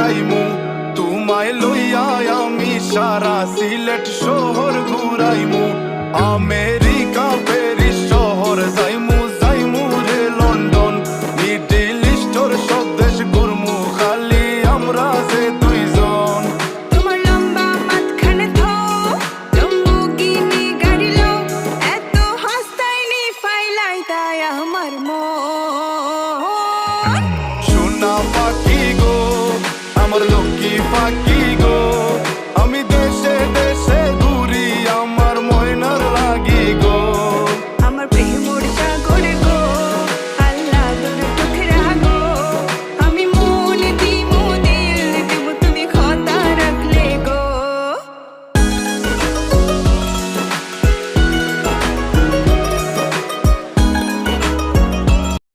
আইমু তোমায় লইয়া আমি সারা সিলেট শহর ঘুরাইমু আমেরিকা প্যারিস শহর যাইমু যাইমু রে লন্ডন মিডল ইস্টর সব দেশ ঘুরমু খালি আমরা যে দুইজন তোমার লম্বা মাঝখানে থো লম্বুগিনি গাড়ি লো এত হাসতাইনি ফাইলাই তাই আমার মন সোনা পাখি গো আমার লক্ষ্মী পাখি